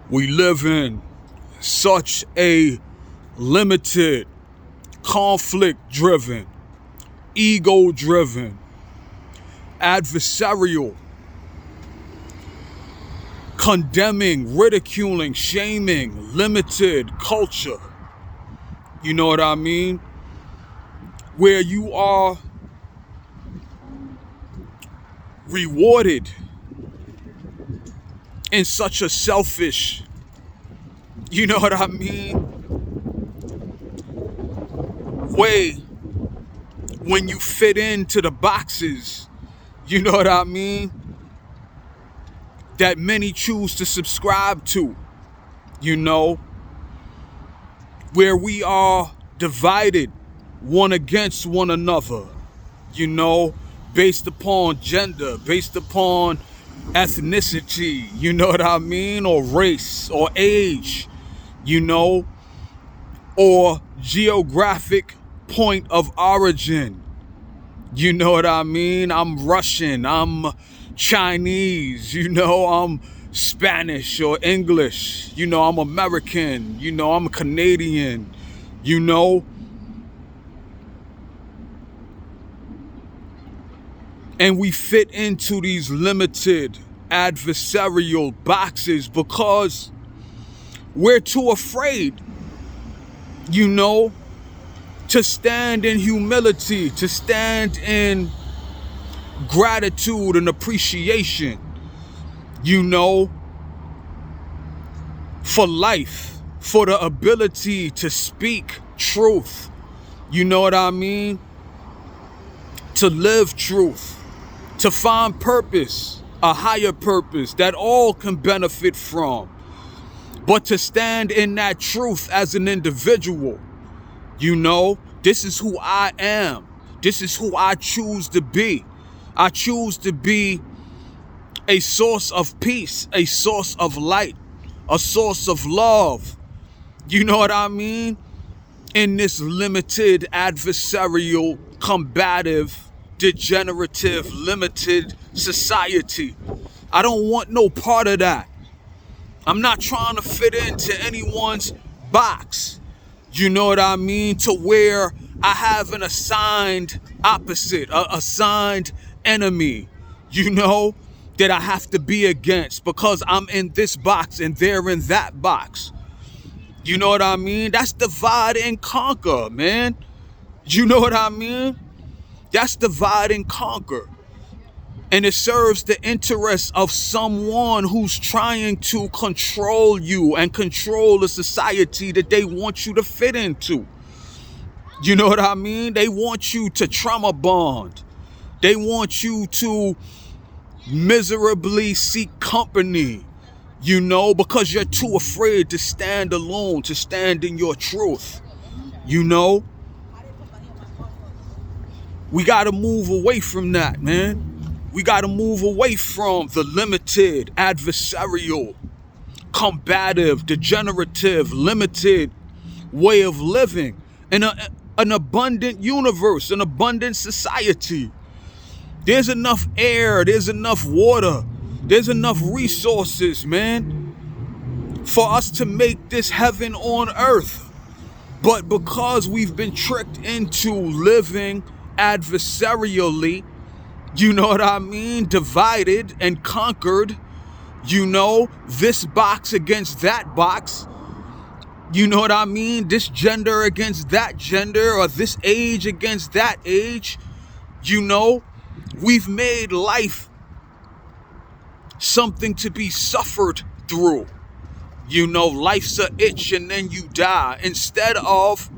We live in such a limited, conflict-driven, ego-driven, adversarial, condemning, ridiculing, shaming, limited culture. You know what I mean? Where you are rewarded in such a selfish, you know what I mean, way when you fit into the boxes, you know what I mean, that many choose to subscribe to, you know, where we are divided one against one another, you know, based upon gender, based upon ethnicity, you know what I mean, or race, or age, you know, or geographic point of origin, you know what I mean. I'm Russian, I'm Chinese, you know, I'm Spanish or English, you know, I'm American, you know, I'm Canadian, you know. And we fit into these limited adversarial boxes because we're too afraid, you know, to stand in humility, to stand in gratitude and appreciation, you know, for life, for the ability to speak truth, you know what I mean, to live truth, to find purpose, a higher purpose that all can benefit from, but to stand in that truth as an individual, you know. This is who I am. This is who I choose to be. I choose to be a source of peace, a source of light, a source of love, you know what I mean, in this limited, adversarial, combative, degenerative, limited society. I don't want no part of that. I'm not trying to fit into anyone's box, you know what I mean, to where I have an assigned opposite, a assigned enemy, you know, that I have to be against because I'm in this box and they're in that box. You know what I mean? That's divide and conquer, man. You know what I mean? That's divide and conquer. And it serves the interests of someone who's trying to control you and control the society that they want you to fit into. You know what I mean? They want you to trauma bond. They want you to miserably seek company, you know, because you're too afraid to stand alone, to stand in your truth, you know. We got to move away from that, man. We got to move away from the limited, adversarial, combative, degenerative, limited way of living in an abundant universe, an abundant society. There's enough air, there's enough water, there's enough resources, man, for us to make this heaven on earth. But because we've been tricked into living adversarially, you know what I mean, divided and conquered, you know, this box against that box, you know what I mean, this gender against that gender, or this age against that age, you know, we've made life something to be suffered through. You know, life's a itch and then you die, instead of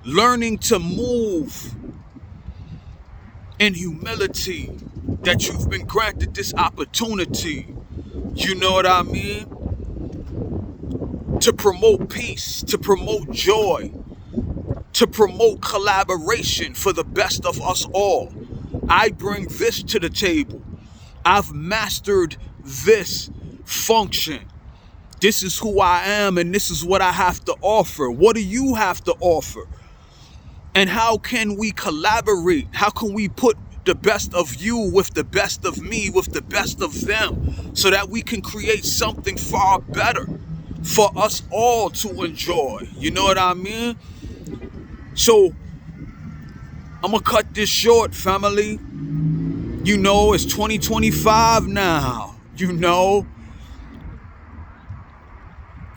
learning to move in humility that you've been granted this opportunity, you know what I mean, to promote peace, to promote joy, to promote collaboration for the best of us all. I bring this to the table. I've mastered this function. This is who I am, and this is what I have to offer. What do you have to offer? And how can we collaborate? How can we put the best of you, with the best of me, with the best of them, so that we can create something far better for us all to enjoy. You know what I mean? So I'm gonna cut this short, family. You know, it's 2025 now, you know.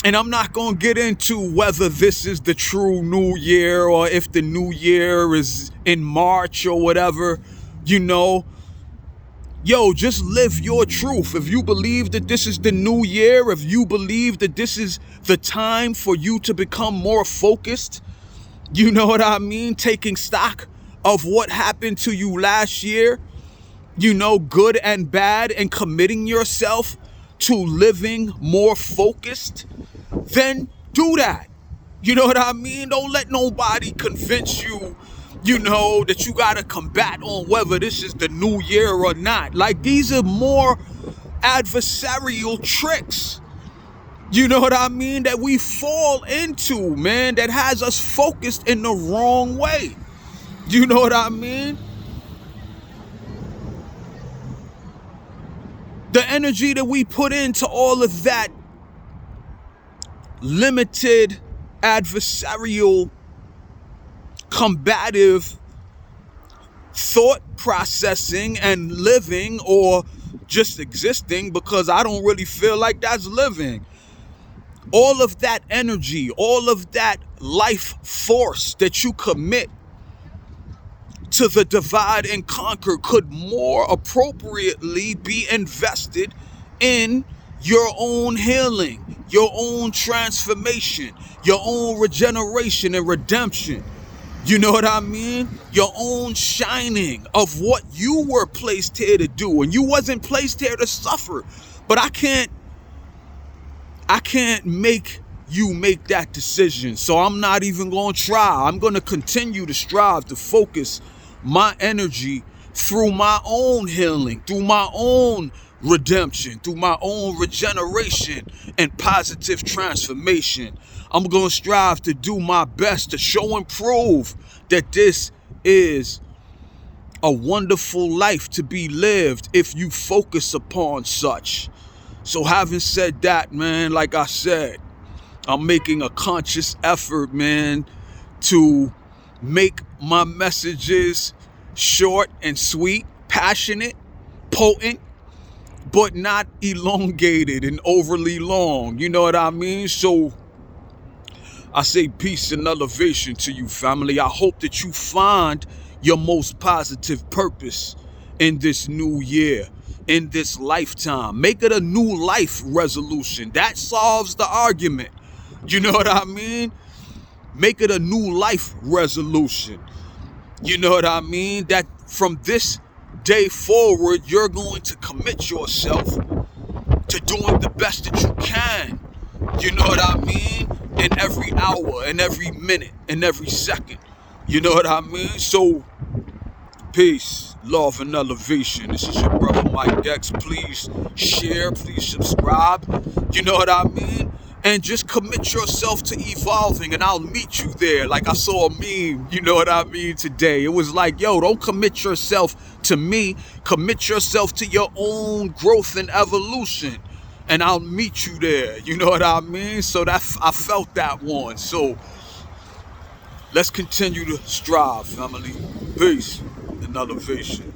And I'm not going to get into whether this is the true new year or if the new year is in March or whatever, you know. Yo, just live your truth. If you believe that this is the new year, if you believe that this is the time for you to become more focused, you know what I mean? Taking stock of what happened to you last year, you know, good and bad, and committing yourself to living more focused, then do that. You know what I mean? Don't let nobody convince you, you know, that you got to combat on whether this is the new year or not. Like, these are more adversarial tricks, you know what I mean, that we fall into, man, that has us focused in the wrong way. You know what I mean? The energy that we put into all of that limited, adversarial, combative thought processing and living, or just existing, because I don't really feel like that's living. All of that energy, all of that life force that you commit to the divide and conquer could more appropriately be invested in your own healing, your own transformation, your own regeneration and redemption. You know what I mean? Your own shining of what you were placed here to do. And you wasn't placed here to suffer. But I can't make you make that decision. So I'm not even going to try. I'm going to continue to strive to focus my energy through my own healing, through my own redemption, through my own regeneration and positive transformation. I'm going to strive to do my best to show and prove that this is a wonderful life to be lived if you focus upon such. So having said that, man, like I said, I'm making a conscious effort, man, to make my messages short and sweet, passionate, potent, but not elongated and overly long. You know what I mean? So I say peace and elevation to you, family. I hope that you find your most positive purpose in this new year, in this lifetime. Make it a new life resolution. That solves the argument. You know what I mean? Make it a new life resolution. You know what I mean? That from this day forward, you're going to commit yourself to doing the best that you can. You know what I mean? In every hour, in every minute, in every second. You know what I mean? So, peace, love, and elevation. This is your brother Mike X. Please share, please subscribe. You know what I mean? And just commit yourself to evolving, and I'll meet you there. Like I saw a meme, you know what I mean, today. It was like, yo, don't commit yourself to me. Commit yourself to your own growth and evolution, and I'll meet you there. You know what I mean? So that I felt that one. So let's continue to strive, family. Peace and elevation.